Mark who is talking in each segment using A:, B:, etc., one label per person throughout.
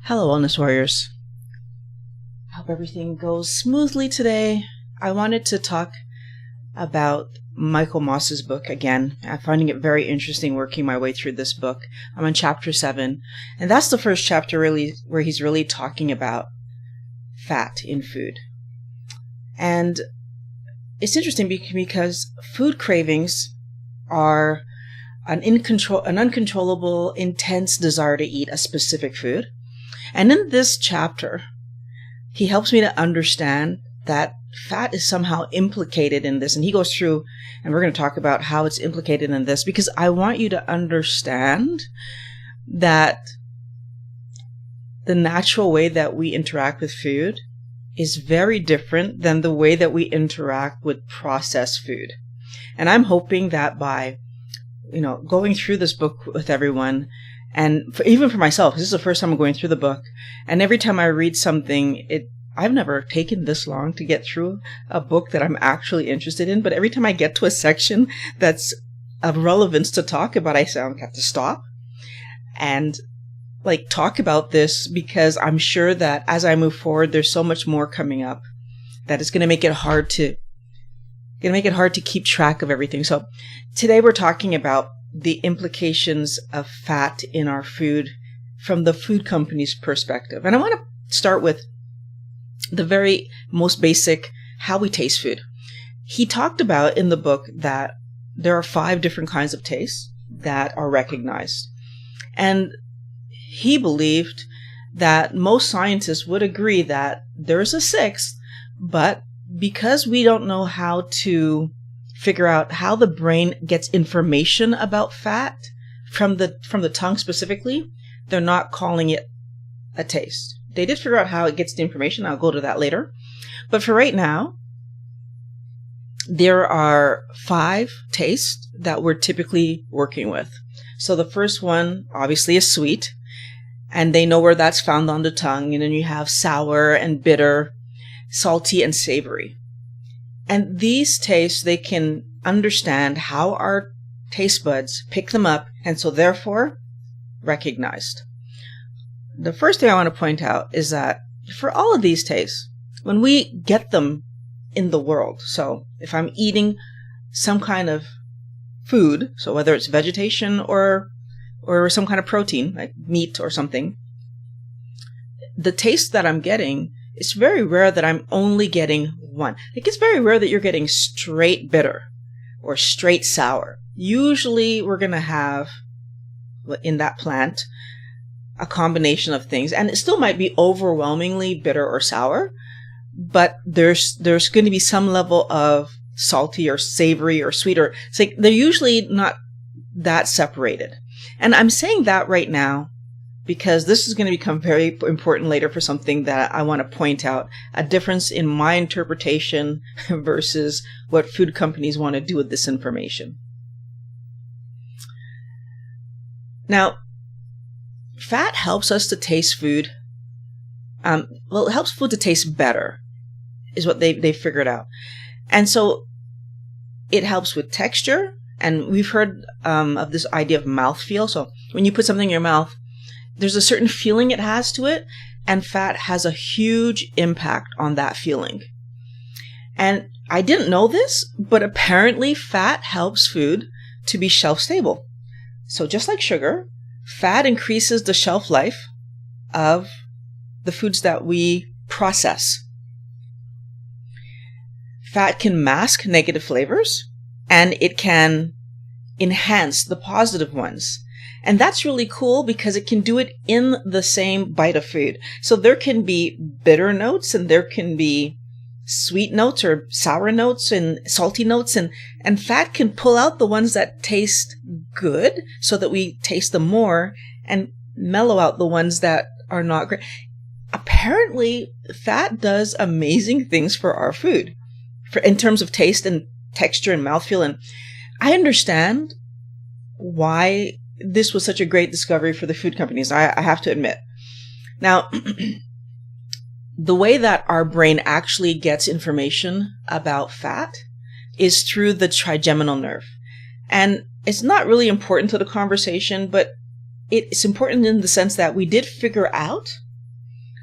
A: Hello, Wellness Warriors. I hope everything goes smoothly today. I wanted to talk about Michael Moss's book again. I'm finding it very interesting working my way through this book. I'm on chapter 7, and that's the first chapter really where he's really talking about fat in food. And it's interesting because food cravings are an uncontrollable, intense desire to eat a specific food. And in this chapter, he helps me to understand that fat is somehow implicated in this. And he goes through, and we're going to talk about how it's implicated in this, because I want you to understand that the natural way that we interact with food is very different than the way that we interact with processed food. And I'm hoping that by, going through this book with everyone, and even for myself, this is the first time I'm going through the book, and every time I read something, I've never taken this long to get through a book that I'm actually interested in, but every time I get to a section that's of relevance to talk about, I say, I have to stop and talk about this, because I'm sure that as I move forward, there's so much more coming up that it's going to make it hard to keep track of everything. So today we're talking about the implications of fat in our food from the food company's perspective. And I want to start with the very most basic, how we taste food. He talked about in the book that there are 5 different kinds of tastes that are recognized. And he believed that most scientists would agree that there's a 6th, but because we don't know how to figure out how the brain gets information about fat from the tongue specifically, they're not calling it a taste. They did figure out how it gets the information. I'll go to that later. But for right now, there are 5 tastes that we're typically working with. So the first one, obviously, is sweet. And they know where that's found on the tongue. And then you have sour and bitter, salty and savory. And these tastes, they can understand how our taste buds pick them up, and so therefore recognized. The first thing I want to point out is that for all of these tastes, when we get them in the world, so if I'm eating some kind of food, so whether it's vegetation or some kind of protein, like meat or something, the taste that I'm getting, it's very rare that I'm only getting one. It's very rare that you're getting straight bitter or straight sour. Usually we're going to have in that plant a combination of things, and it still might be overwhelmingly bitter or sour, but there's going to be some level of salty or savory or sweet, or it's they're usually not that separated. And I'm saying that right now because this is going to become very important later for something that I want to point out, a difference in my interpretation versus what food companies want to do with this information. Now, fat helps us to taste food. It helps food to taste better, is what they figured out. And so it helps with texture. And we've heard of this idea of mouthfeel. So when you put something in your mouth, there's a certain feeling it has to it, and fat has a huge impact on that feeling. And I didn't know this, but apparently fat helps food to be shelf stable. So just like sugar, fat increases the shelf life of the foods that we process. Fat can mask negative flavors, and it can enhance the positive ones. And that's really cool because it can do it in the same bite of food. So there can be bitter notes, and there can be sweet notes or sour notes and salty notes, and fat can pull out the ones that taste good so that we taste them more, and mellow out the ones that are not great. Apparently, fat does amazing things for our food, in terms of taste and texture and mouthfeel. And I understand why this was such a great discovery for the food companies, I have to admit. Now, the way that our brain actually gets information about fat is through the trigeminal nerve. And it's not really important to the conversation, but it's important in the sense that we did figure out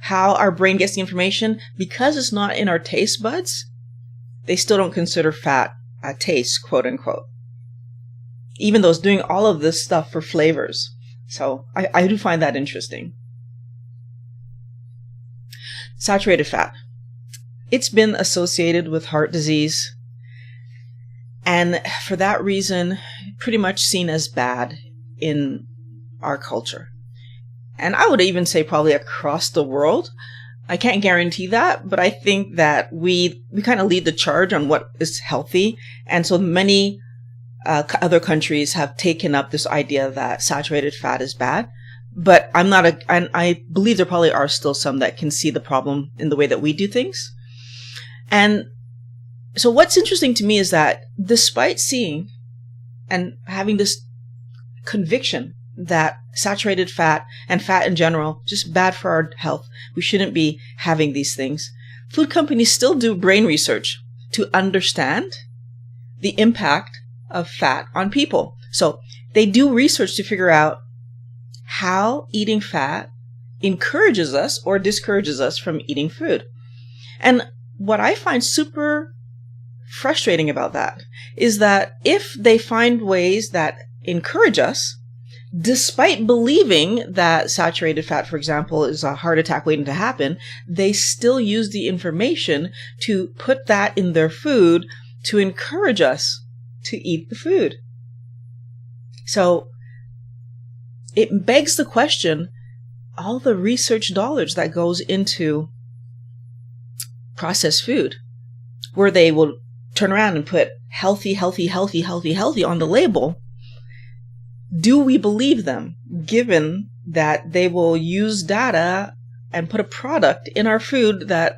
A: how our brain gets the information, because it's not in our taste buds, they still don't consider fat a taste, quote unquote. Even though it's doing all of this stuff for flavors. So I do find that interesting. Saturated fat. It's been associated with heart disease, and for that reason, pretty much seen as bad in our culture. And I would even say probably across the world. I can't guarantee that, but I think that we kind of lead the charge on what is healthy. And so many other countries have taken up this idea that saturated fat is bad. But and I believe there probably are still some that can see the problem in the way that we do things. And so what's interesting to me is that despite seeing and having this conviction that saturated fat and fat in general, just bad for our health, we shouldn't be having these things, food companies still do brain research to understand the impact of fat on people. So they do research to figure out how eating fat encourages us or discourages us from eating food. And what I find super frustrating about that is that if they find ways that encourage us, despite believing that saturated fat, for example, is a heart attack waiting to happen, they still use the information to put that in their food to encourage us to eat the food. So it begs the question, all the research dollars that goes into processed food, where they will turn around and put healthy, healthy, healthy, healthy, healthy on the label, do we believe them, given that they will use data and put a product in our food that,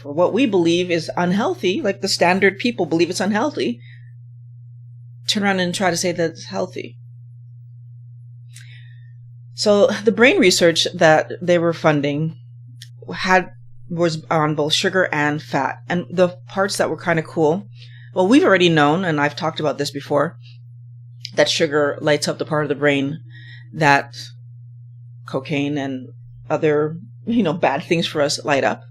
A: for what we believe is unhealthy, like the standard people believe it's unhealthy, turn around and try to say that it's healthy? So the brain research that they were funding was on both sugar and fat. And the parts that were kind of cool, well, we've already known, and I've talked about this before, that sugar lights up the part of the brain that cocaine and other, bad things for us light up.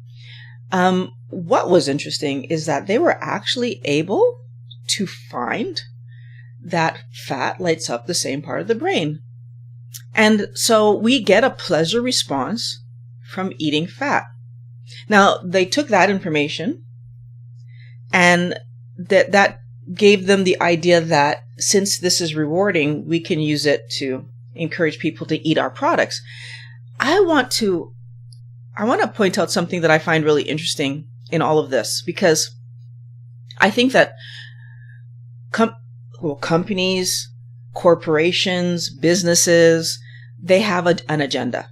A: What was interesting is that they were actually able to find that fat lights up the same part of the brain. And so we get a pleasure response from eating fat. Now, they took that information and that gave them the idea that since this is rewarding, we can use it to encourage people to eat our products. I want to point out something that I find really interesting in all of this, because I think that companies, corporations, businesses, they have an agenda.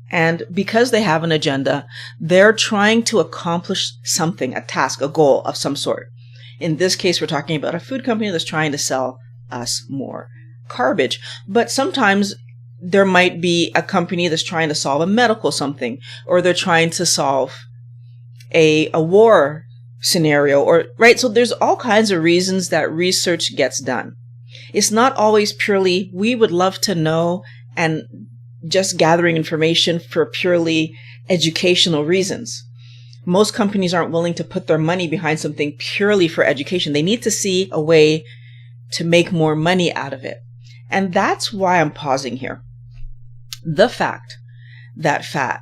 A: And because they have an agenda, they're trying to accomplish something, a task, a goal of some sort. In this case, we're talking about a food company that's trying to sell us more garbage. But sometimes there might be a company that's trying to solve a medical something, or they're trying to solve a war scenario, or right. So there's all kinds of reasons that research gets done. It's not always purely, we would love to know, and just gathering information for purely educational reasons. Most companies aren't willing to put their money behind something purely for education. They need to see a way to make more money out of it. And that's why I'm pausing here. The fact that fat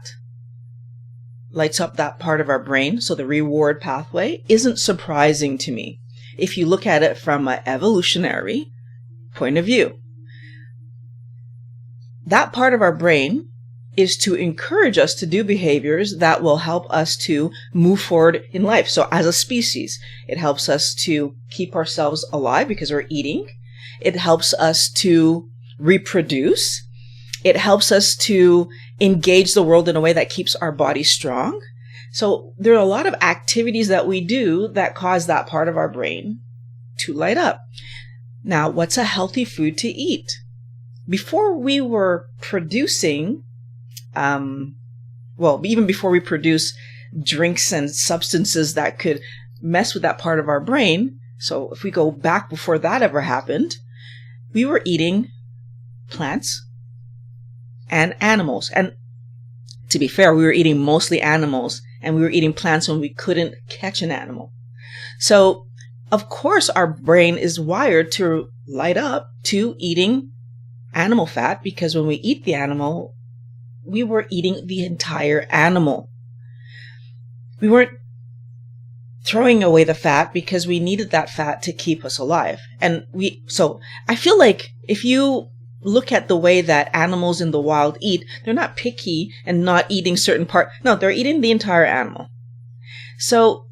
A: lights up that part of our brain, so the reward pathway, isn't surprising to me if you look at it from an evolutionary point of view. That part of our brain is to encourage us to do behaviors that will help us to move forward in life. So as a species, it helps us to keep ourselves alive because we're eating. It helps us to reproduce. It helps us to engage the world in a way that keeps our body strong. So there are a lot of activities that we do that cause that part of our brain to light up. Now, what's a healthy food to eat? Before we were producing, even before we produce drinks and substances that could mess with that part of our brain, so if we go back before that ever happened, we were eating plants and animals. And To be fair, we were eating mostly animals, and we were eating plants when we couldn't catch an animal. So, of course, our brain is wired to light up to eating animal fat, because when we eat the animal, we were eating the entire animal. We weren't throwing away the fat because we needed that fat to keep us alive. So I feel like if you look at the way that animals in the wild eat, they're not picky and not eating certain part. No, they're eating the entire animal. So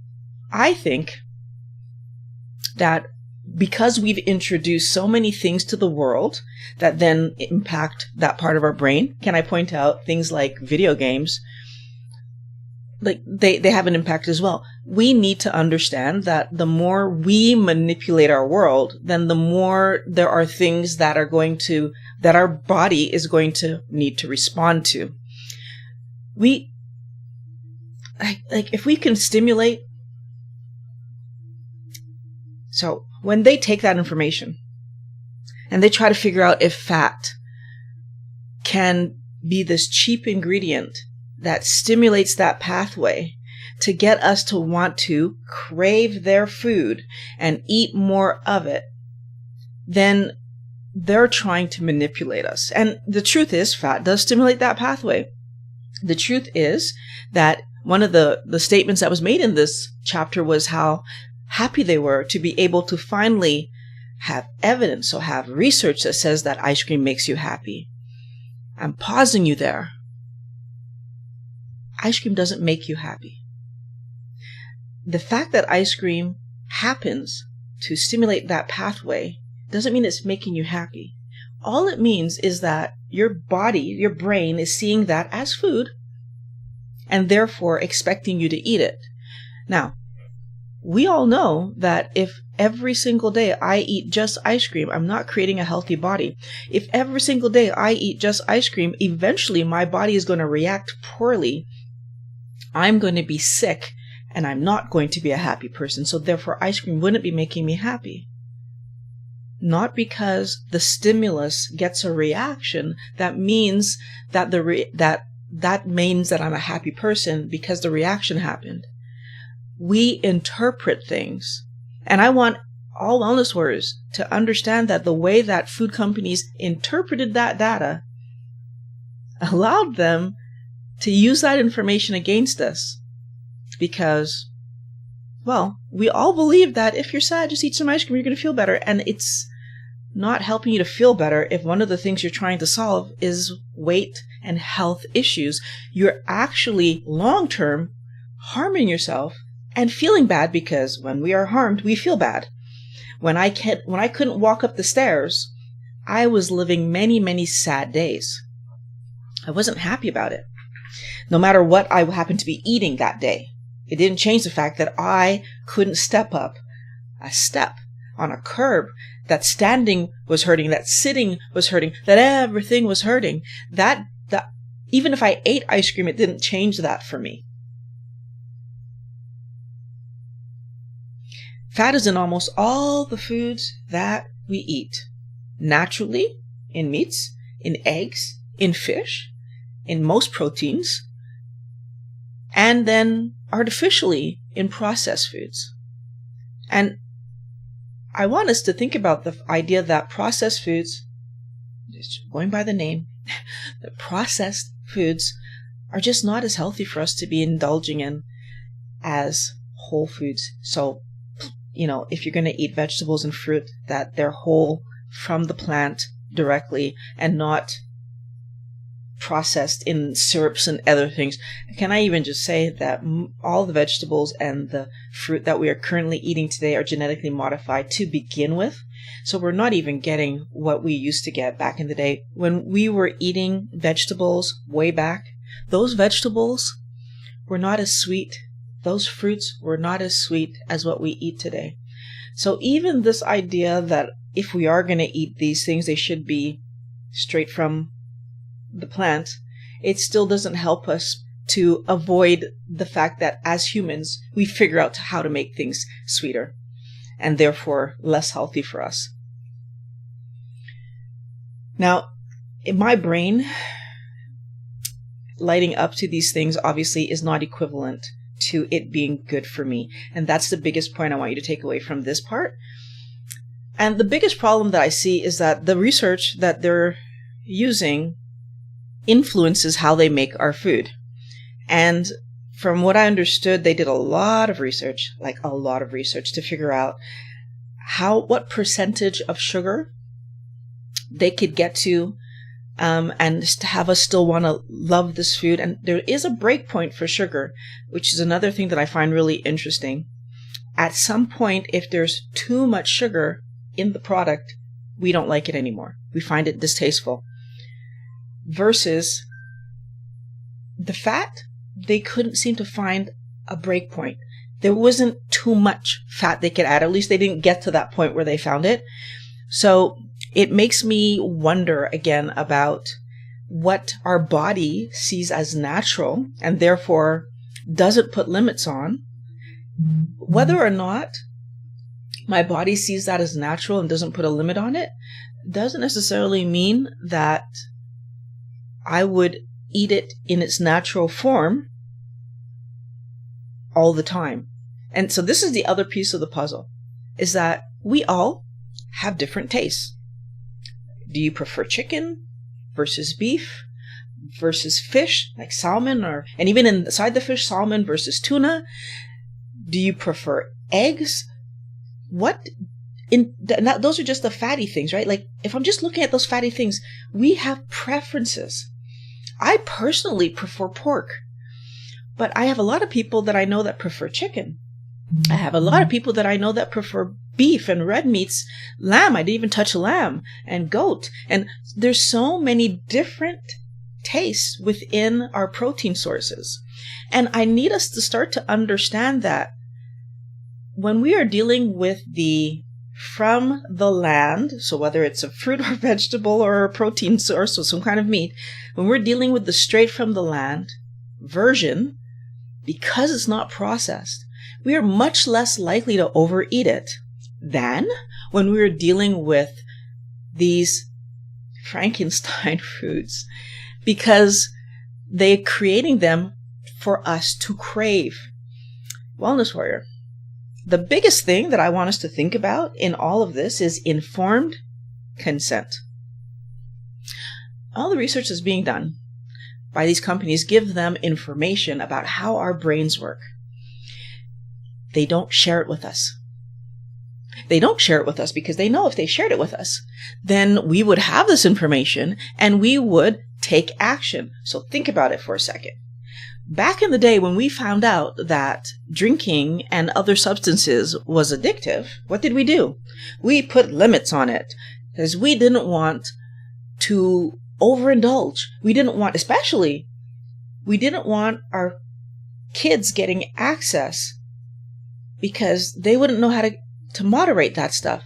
A: I think that because we've introduced so many things to the world that then impact that part of our brain, can I point out things like video games? Like they have an impact as well. We need to understand that the more we manipulate our world, then the more there are things that our body is going to need to respond to. If we can stimulate. So when they take that information and they try to figure out if fat can be this cheap ingredient that stimulates that pathway to get us to want to crave their food and eat more of it, then they're trying to manipulate us. And the truth is, fat does stimulate that pathway. The truth is that one of the statements that was made in this chapter was how happy they were to be able to finally have evidence, so have research that says that ice cream makes you happy. I'm pausing you there. Ice cream doesn't make you happy. The fact that ice cream happens to stimulate that pathway doesn't mean it's making you happy. All it means is that your body, your brain is seeing that as food and therefore expecting you to eat it. Now, we all know that if every single day I eat just ice cream, I'm not creating a healthy body. If every single day I eat just ice cream, eventually my body is going to react poorly. I'm going to be sick and I'm not going to be a happy person. So therefore ice cream wouldn't be making me happy. Not because the stimulus gets a reaction that means that that means that I'm a happy person because the reaction happened. We interpret things. And I want all wellness warriors to understand that the way that food companies interpreted that data allowed them to use that information against us. Because, well, we all believe that if you're sad, just eat some ice cream, you're going to feel better. And it's not helping you to feel better if one of the things you're trying to solve is weight and health issues. You're actually long-term harming yourself and feeling bad, because when we are harmed, we feel bad. When I couldn't walk up the stairs, I was living many, many sad days. I wasn't happy about it. No matter what I happened to be eating that day, it didn't change the fact that I couldn't step up a step on a curb, that standing was hurting, that sitting was hurting, that everything was hurting. That even if I ate ice cream, it didn't change that for me. Fat is in almost all the foods that we eat. Naturally, in meats, in eggs, in fish, in most proteins, and then artificially in processed foods. And I want us to think about the idea that processed foods, just going by the name, that processed foods are just not as healthy for us to be indulging in as whole foods. So, if you're going to eat vegetables and fruit, that they're whole from the plant directly and not processed in syrups and other things. Can I even just say that all the vegetables and the fruit that we are currently eating today are genetically modified to begin with? So we're not even getting what we used to get back in the day. When we were eating vegetables way back, those vegetables were not as sweet. Those fruits were not as sweet as what we eat today. So even this idea that if we are going to eat these things, they should be straight from the plant, it still doesn't help us to avoid the fact that as humans, we figure out how to make things sweeter and therefore less healthy for us. Now, in my brain, lighting up to these things obviously is not equivalent to it being good for me. And that's the biggest point I want you to take away from this part. And the biggest problem that I see is that the research that they're using influences how they make our food. And from what I understood, they did a lot of research, to figure out what percentage of sugar they could get to, and to have us still want to love this food. And there is a break point for sugar, which is another thing that I find really interesting. At some point, if there's too much sugar in the product, we don't like it anymore. We find it distasteful. Versus the fat, they couldn't seem to find a break point. There wasn't too much fat they could add. At least they didn't get to that point where they found it. So it makes me wonder again about what our body sees as natural and therefore doesn't put limits on. Whether or not my body sees that as natural and doesn't put a limit on it doesn't necessarily mean that I would eat it in its natural form all the time. And so this is the other piece of the puzzle, is that we all have different tastes. Do you prefer chicken versus beef versus fish, like salmon, and even inside the fish, salmon versus tuna? Do you prefer eggs? Those are just the fatty things, right? Like if I'm just looking at those fatty things, we have preferences. I personally prefer pork, but I have a lot of people that I know that prefer chicken. I have a lot of people that I know that prefer beef and red meats, lamb. I didn't even touch lamb, and goat. And there's so many different tastes within our protein sources. And I need us to start to understand that when we are dealing with from the land, so whether it's a fruit or vegetable or a protein source or some kind of meat, when we're dealing with the straight from the land version, because it's not processed, we are much less likely to overeat it than when we are dealing with these Frankenstein foods, because they're creating them for us to crave. Wellness Warrior, the biggest thing that I want us to think about in all of this is informed consent. All the research that's being done by these companies give them information about how our brains work. They don't share it with us. They don't share it with us because they know if they shared it with us, then we would have this information and we would take action. So think about it for a second. Back in the day when we found out that drinking and other substances was addictive, what did we do? We put limits on it because we didn't want to overindulge. We didn't want our kids getting access because they wouldn't know how to moderate that stuff.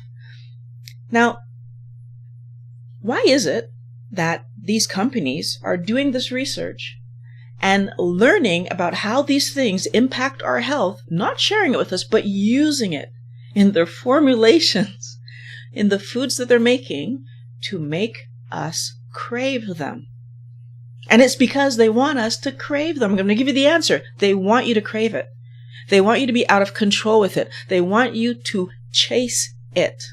A: Now, why is it that these companies are doing this research and learning about how these things impact our health, not sharing it with us, but using it in their formulations, in the foods that they're making to make us crave them? And it's because they want us to crave them. I'm going to give you the answer. They want you to crave it. They want you to be out of control with it. They want you to chase it.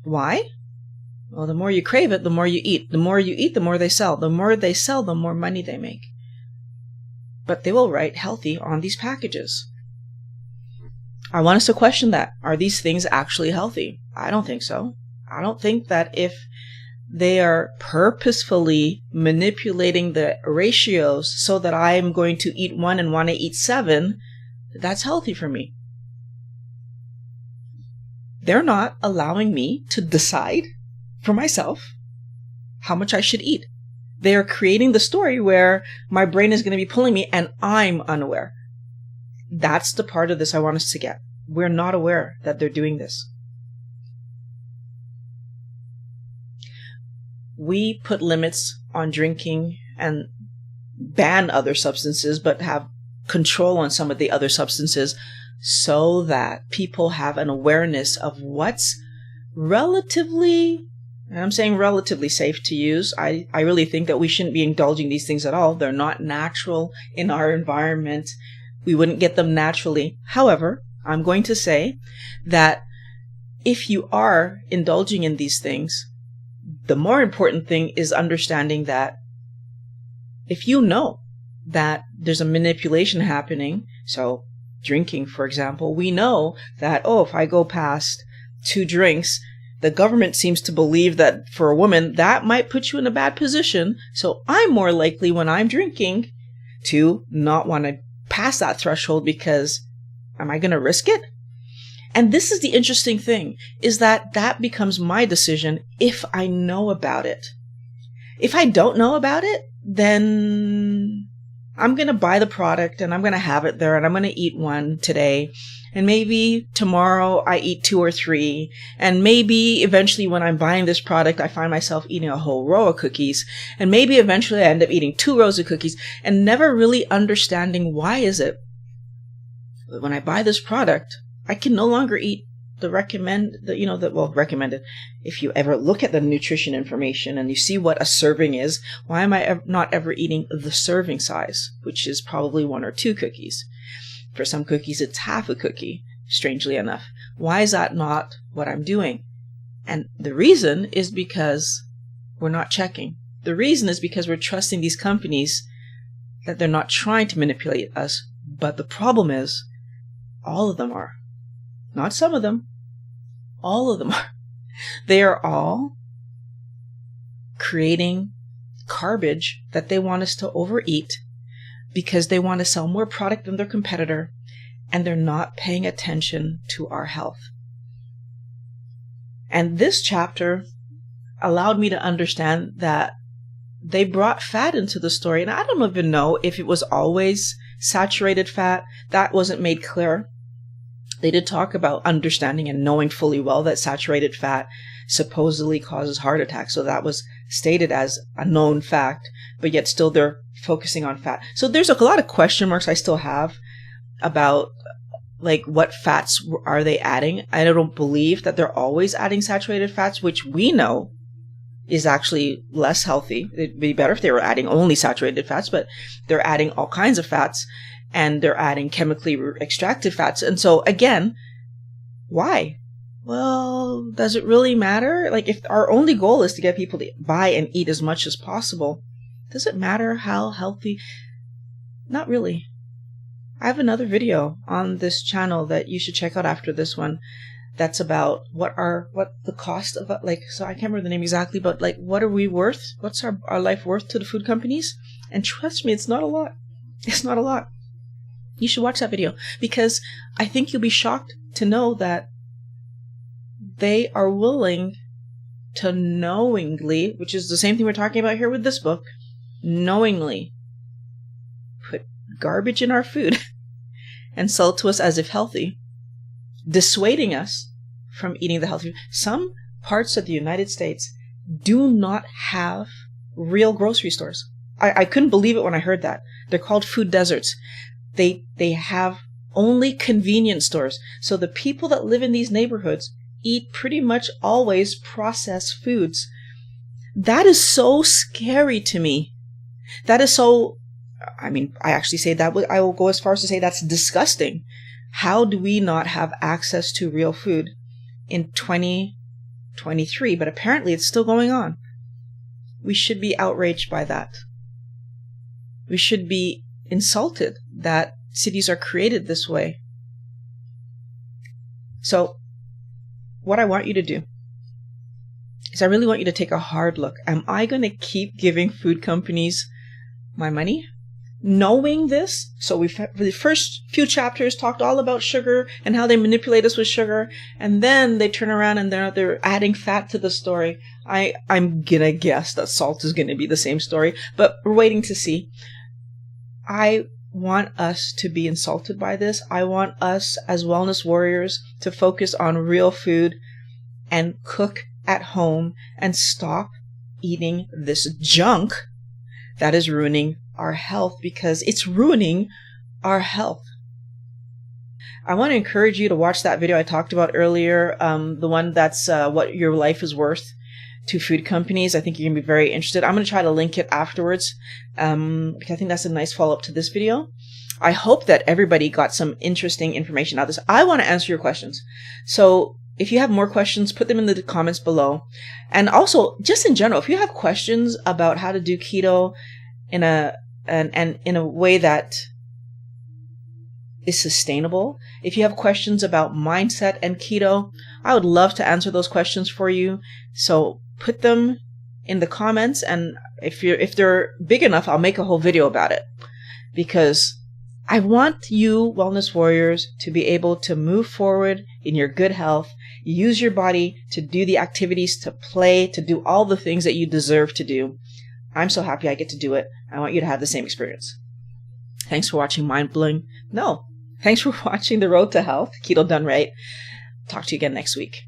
A: Why? Well, the more you crave it, the more you eat. The more you eat, the more they sell. The more they sell, the more money they make. But they will write healthy on these packages. I want us to question that. Are these things actually healthy? I don't think so. I don't think that if they are purposefully manipulating the ratios so that I'm going to eat 1 and want to eat 7, that's healthy for me. They're not allowing me to decide for myself how much I should eat. They are creating the story where my brain is going to be pulling me and I'm unaware. That's the part of this I want us to get. We're not aware that they're doing this. We put limits on drinking and ban other substances, but have control on some of the other substances so that people have an awareness of what's relatively And I'm saying relatively safe to use. I really think that we shouldn't be indulging these things at all. They're not natural in our environment. We wouldn't get them naturally. However, I'm going to say that if you are indulging in these things, the more important thing is understanding that if you know that there's a manipulation happening, so drinking, for example, we know that, if I go past 2 drinks, the government seems to believe that for a woman, that might put you in a bad position. So I'm more likely when I'm drinking to not want to pass that threshold because am I going to risk it? And this is the interesting thing, is that becomes my decision if I know about it. If I don't know about it, then I'm going to buy the product and I'm going to have it there and I'm going to eat one today. And maybe tomorrow I eat 2 or 3. And maybe eventually when I'm buying this product, I find myself eating a whole row of cookies. And maybe eventually I end up eating 2 rows of cookies and never really understanding why is it that when I buy this product, I can no longer eat recommended. If you ever look at the nutrition information and you see what a serving is, why am I not ever eating the serving size, which is probably 1 or 2 cookies? For some cookies, it's half a cookie, strangely enough. Why is that not what I'm doing? And the reason is because we're not checking. The reason is because we're trusting these companies that they're not trying to manipulate us. But the problem is, all of them are. Not some of them. All of them are. They are all creating garbage that they want us to overeat because they want to sell more product than their competitor, and they're not paying attention to our health. And this chapter allowed me to understand that they brought fat into the story. And I don't even know if it was always saturated fat. That wasn't made clear. They did talk about understanding and knowing fully well that saturated fat supposedly causes heart attacks. So that was stated as a known fact, but yet still they're focusing on fat. So there's a lot of question marks I still have about what fats are they adding. I don't believe that they're always adding saturated fats, which we know is actually less healthy. It'd be better if they were adding only saturated fats, but they're adding all kinds of fats. And they're adding chemically extracted fats. And so again, why? Well, does it really matter? If our only goal is to get people to buy and eat as much as possible, does it matter how healthy? Not really. I have another video on this channel that you should check out after this one. That's about what the cost of so I can't remember the name exactly, but what are we worth? What's our life worth to the food companies? And trust me, it's not a lot. It's not a lot. You should watch that video because I think you'll be shocked to know that they are willing to knowingly, which is the same thing we're talking about here with this book, knowingly put garbage in our food and sell it to us as if healthy, dissuading us from eating the healthy. Some parts of the United States do not have real grocery stores. I couldn't believe it when I heard that. They're called food deserts. They have only convenience stores. So the people that live in these neighborhoods eat pretty much always processed foods. That is so scary to me. That is so, I actually say that, I will go as far as to say that's disgusting. How do we not have access to real food in 2023? But apparently it's still going on. We should be outraged by that. We should be insulted that cities are created this way. So what I want you to do is I really want you to take a hard look. Am I going to keep giving food companies my money? Knowing this, so for the first few chapters talked all about sugar and how they manipulate us with sugar, and then they turn around and they're adding fat to the story. I'm gonna guess that salt is gonna be the same story, but we're waiting to see. I want us to be insulted by this. I want us as wellness warriors to focus on real food and cook at home and stop eating this junk that is ruining our health, because it's ruining our health. I want to encourage you to watch that video I talked about earlier, the one that's what your life is worth, two food companies. I think you're going to be very interested. I'm going to try to link it afterwards because I think that's a nice follow-up to this video. I hope that everybody got some interesting information out of this. I want to answer your questions. So if you have more questions, put them in the comments below. And also, just in general, if you have questions about how to do keto in a way that is sustainable, if you have questions about mindset and keto, I would love to answer those questions for you. So put them in the comments, and if they're big enough, I'll make a whole video about it, because I want you wellness warriors to be able to move forward in your good health, use your body to do the activities, to play, to do all the things that you deserve to do. I'm so happy I get to do it. I want you to have the same experience. Thanks for watching Thanks for watching The Road to Health, Keto Done Right. Talk to you again next week.